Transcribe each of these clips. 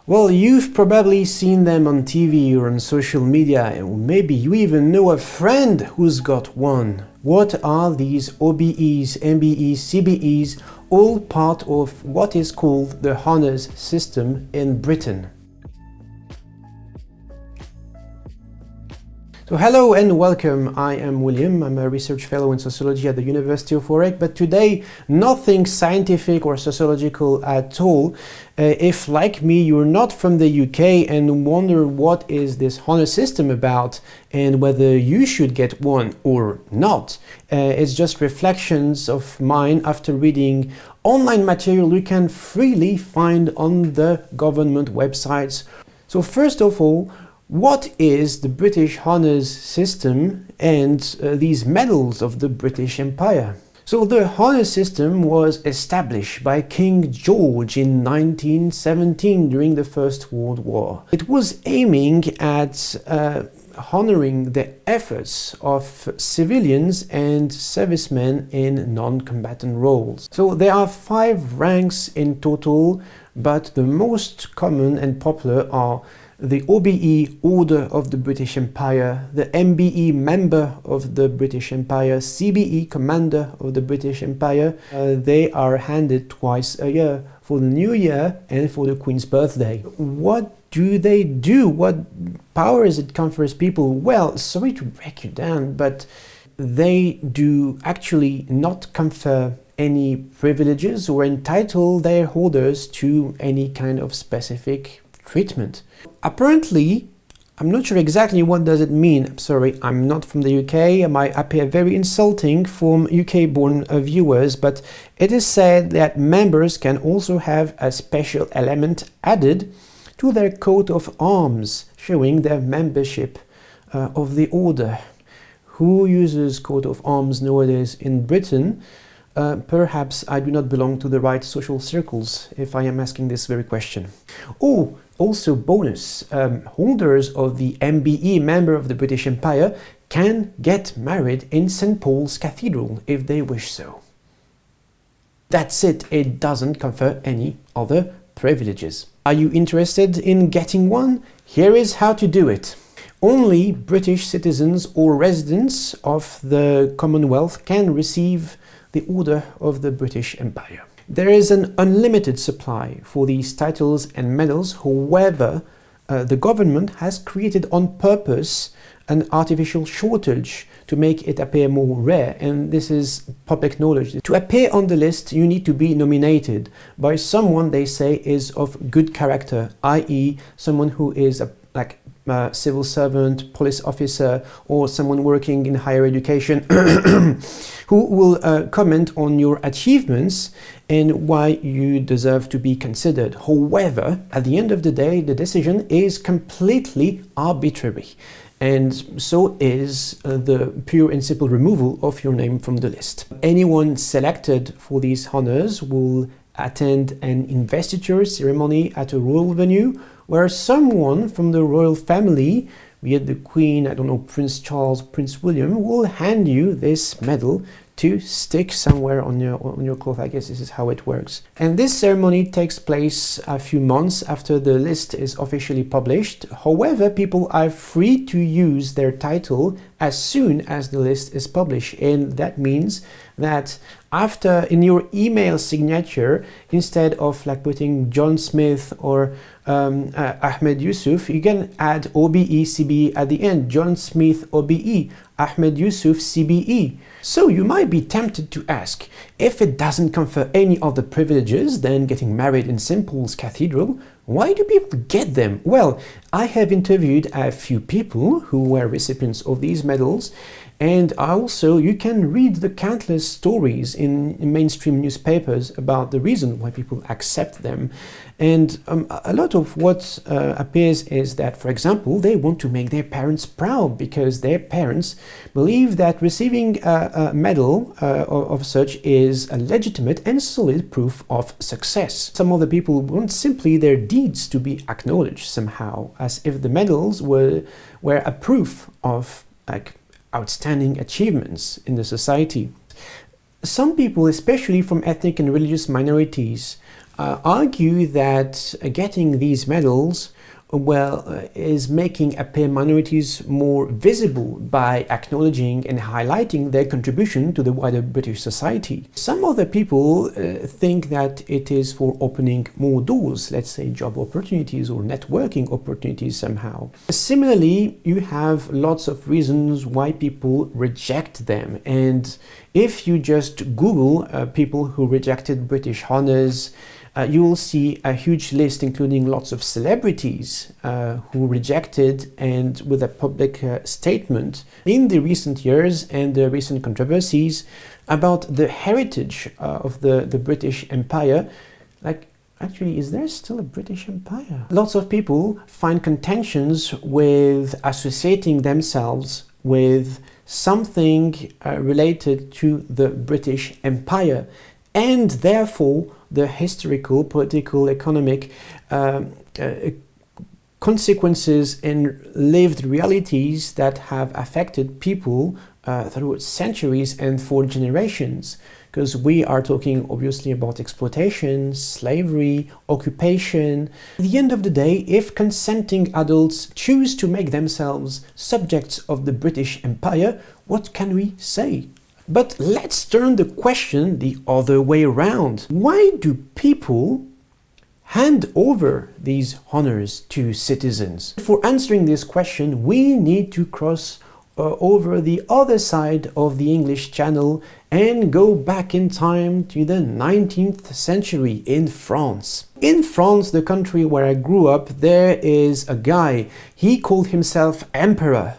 Well, you've probably seen them on TV or on social media, and maybe you even know a friend who's got one. What are these OBEs, MBEs, CBEs, all part of what is called the honours system in Britain? So hello and welcome, I am William, I'm a research fellow in sociology at the University of Warwick, but today nothing scientific or sociological at all. If, like me, you're not from the UK and wonder what is this honour system about and whether you should get one or not, it's just reflections of mine after reading online material you can freely find on the government websites. So first of all, what is the British honours system and these medals of the British Empire? So the honours system was established by King George in 1917 during the First World War. It was aiming at honouring the efforts of civilians and servicemen in non-combatant roles. So there are 5 ranks in total, but the most common and popular are the OBE, Order of the British Empire, the MBE, Member of the British Empire, CBE, Commander of the British Empire. They are handed twice a year, for the New Year and for the Queen's birthday. What do they do? What powers it confers people? Well, sorry to break you down, but they do actually not confer any privileges or entitle their holders to any kind of specific treatment. Apparently, I'm not sure exactly what does it mean. I'm sorry, I'm not from the UK. I might appear very insulting from UK-born viewers, but it is said that members can also have a special element added to their coat of arms, showing their membership of the order. Who uses coat of arms nowadays in Britain? Perhaps I do not belong to the right social circles if I am asking this very question. Oh, also bonus, holders of the MBE, Member of the British Empire, can get married in St. Paul's Cathedral if they wish so. That's it, it doesn't confer any other privileges. Are you interested in getting one? Here is how to do it. Only British citizens or residents of the Commonwealth can receive the Order of the British Empire. There is an unlimited supply for these titles and medals. However, the government has created on purpose an artificial shortage to make it appear more rare, and this is public knowledge. To appear on the list, you need to be nominated by someone they say is of good character, i.e. someone who is a civil servant, police officer, or someone working in higher education who will comment on your achievements and why you deserve to be considered. However, at the end of the day, the decision is completely arbitrary, and so is the pure and simple removal of your name from the list. Anyone selected for these honors will attend an investiture ceremony at a royal venue where someone from the royal family, be it the Queen, I don't know, Prince Charles, Prince William, will hand you this medal to stick somewhere on your cloth. I guess this is how it works. And this ceremony takes place a few months after the list is officially published. However, people are free to use their title as soon as the list is published, and that means that after, in your email signature, instead of putting John Smith or Ahmed Yusuf, you can add OBE CBE at the end. John Smith OBE, Ahmed Yusuf CBE. So you might be tempted to ask, if it doesn't confer any other privileges than getting married in St. Paul's Cathedral, why do people get them? Well, I have interviewed a few people who were recipients of these medals, and also you can read the countless stories in mainstream newspapers about the reason why people accept them. And a lot of what appears is that, for example, they want to make their parents proud because their parents believe that receiving a medal of such is a legitimate and solid proof of success. Some of the people want simply their deeds to be acknowledged somehow, as if the medals were a proof of outstanding achievements in the society. Some people, especially from ethnic and religious minorities, argue that getting these medals is making appear minorities more visible by acknowledging and highlighting their contribution to the wider British society. Some other people think that it is for opening more doors, let's say job opportunities or networking opportunities somehow. Similarly, you have lots of reasons why people reject them, and if you just Google people who rejected British honours, you will see a huge list including lots of celebrities who rejected, and with a public statement in the recent years and the recent controversies about the heritage of the British Empire. Like, actually, is there still a British Empire? Lots of people find contentions with associating themselves with something related to the British Empire, and therefore the historical, political, economic consequences and lived realities that have affected people through centuries and for generations. Because we are talking obviously about exploitation, slavery, occupation. At the end of the day, if consenting adults choose to make themselves subjects of the British Empire, what can we say? But let's turn the question the other way around. Why do people hand over these honors to citizens? For answering this question, we need to cross over the other side of the English Channel and go back in time to the 19th century in France. In France, the country where I grew up, there is a guy. He called himself Emperor.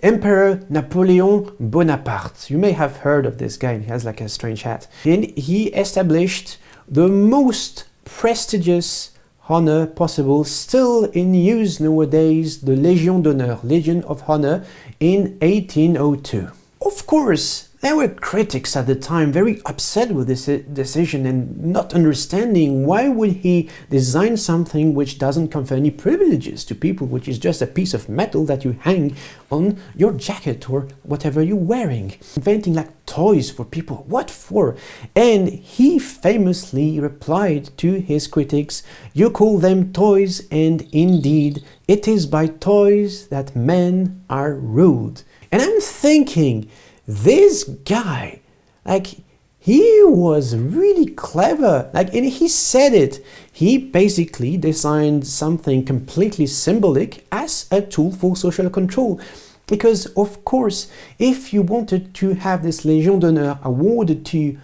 Emperor Napoleon Bonaparte. You may have heard of this guy, he has like a strange hat. And he established the most prestigious honor possible, still in use nowadays, the Légion d'honneur, Legion of Honor, in 1802. Of course, there were critics at the time very upset with this decision and not understanding why would he design something which doesn't confer any privileges to people, which is just a piece of metal that you hang on your jacket or whatever you're wearing. Inventing like toys for people, what for? And he famously replied to his critics, "You call them toys, and indeed it is by toys that men are ruled." And I'm thinking, this guy, like, he was really clever, like, and he said it. He basically designed something completely symbolic as a tool for social control. Because, of course, if you wanted to have this Légion d'honneur awarded to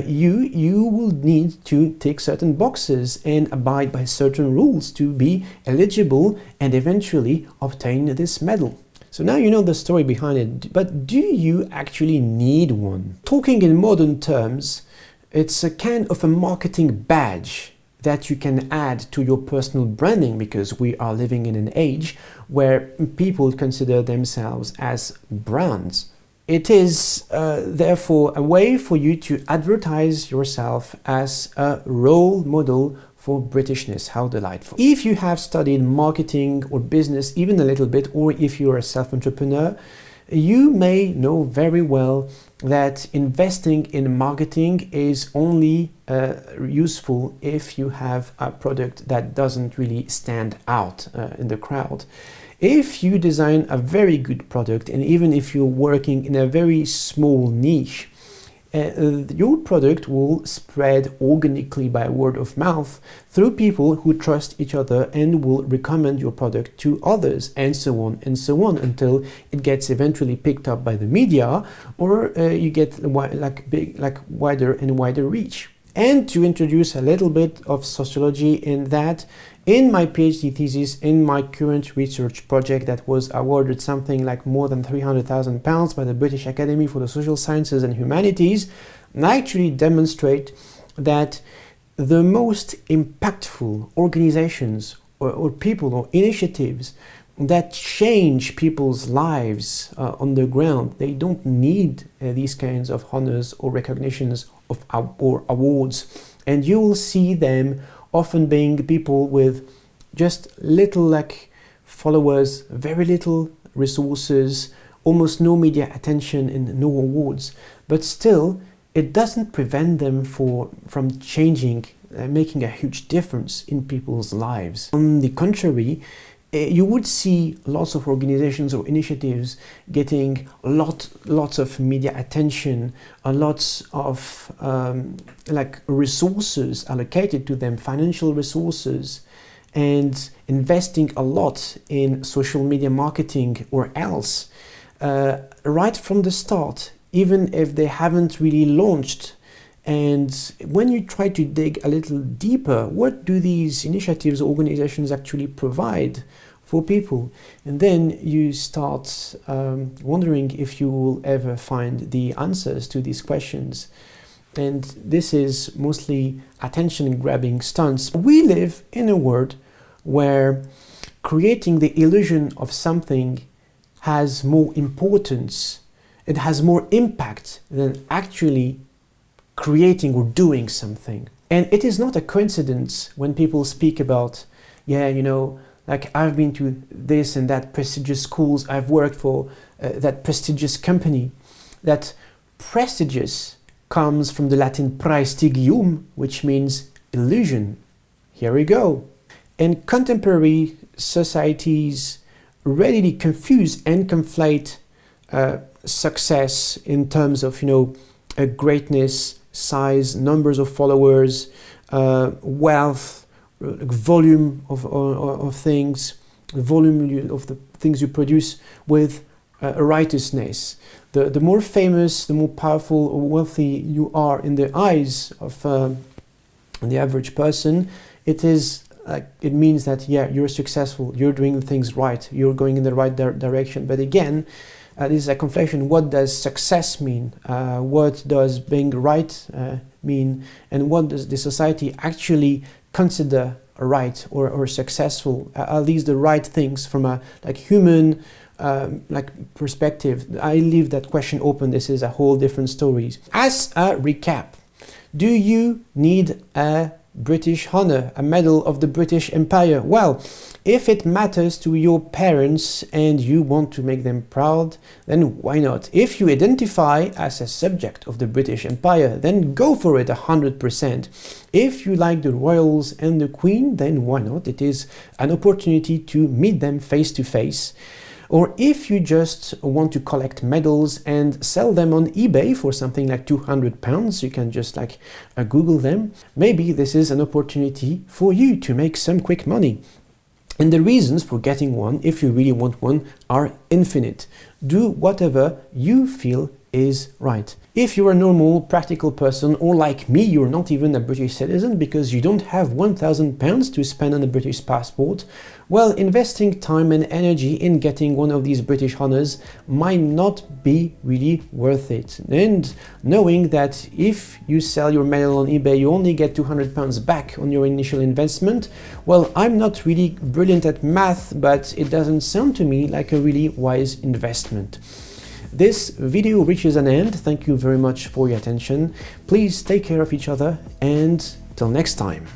you will need to tick certain boxes and abide by certain rules to be eligible and eventually obtain this medal. So now you know the story behind it, but do you actually need one? Talking in modern terms, it's a kind of a marketing badge that you can add to your personal branding, because we are living in an age where people consider themselves as brands. It is therefore a way for you to advertise yourself as a role model for Britishness. How delightful. If you have studied marketing or business even a little bit, or if you're a self-entrepreneur, you may know very well that investing in marketing is only useful if you have a product that doesn't really stand out in the crowd. If you design a very good product, and even if you're working in a very small niche, your product will spread organically by word of mouth through people who trust each other and will recommend your product to others, and so on until it gets eventually picked up by the media, or you get wider and wider reach. And to introduce a little bit of sociology in that, in my PhD thesis, in my current research project that was awarded something like more than £300,000 by the British Academy for the Social Sciences and Humanities, I actually demonstrate that the most impactful organizations or people or initiatives that change people's lives on the ground, they don't need these kinds of honors or recognitions or awards. And you will see them often being people with just little followers, very little resources, almost no media attention and no awards. But still, it doesn't prevent them from changing making a huge difference in people's lives. On the contrary, you would see lots of organizations or initiatives getting lots of media attention, lots of like resources allocated to them, financial resources, and investing a lot in social media marketing or else, right from the start, even if they haven't really launched. And when you try to dig a little deeper, what do these initiatives or organizations actually provide for people? And then you start wondering if you will ever find the answers to these questions. And this is mostly attention-grabbing stunts. We live in a world where creating the illusion of something has more importance, it has more impact than actually creating or doing something. And it is not a coincidence when people speak about, yeah, you know, like I've been to this and that prestigious schools, I've worked for that prestigious company. That prestigious comes from the Latin praestigium, which means illusion. Here we go. And contemporary societies readily confuse and conflate success in terms of, you know, greatness, size, numbers of followers, wealth, volume of things, the volume of the things you produce, with righteousness. The more famous, the more powerful or wealthy you are in the eyes of the average person, it means that, yeah, you're successful, you're doing things right, you're going in the right direction. But again, this is a conflation. What does success mean? What does being right mean? And what does the society actually consider right or successful? Are these the right things from a human perspective? I leave that question open. This is a whole different story. As a recap, do you need a British honor, a medal of the British Empire? Well, if it matters to your parents and you want to make them proud, then why not? If you identify as a subject of the British Empire, then go for it 100%. If you like the royals and the Queen, then why not? It is an opportunity to meet them face to face. Or if you just want to collect medals and sell them on eBay for something like £200, you can just Google them. Maybe this is an opportunity for you to make some quick money. And the reasons for getting one, if you really want one, are infinite. Do whatever you feel is right. If you're a normal, practical person, or like me, you're not even a British citizen because you don't have £1,000 to spend on a British passport, well, investing time and energy in getting one of these British honours might not be really worth it. And knowing that if you sell your medal on eBay, you only get £200 back on your initial investment, well, I'm not really brilliant at math, but it doesn't sound to me like a really wise investment. This video reaches an end. Thank you very much for your attention. Please take care of each other, and till next time.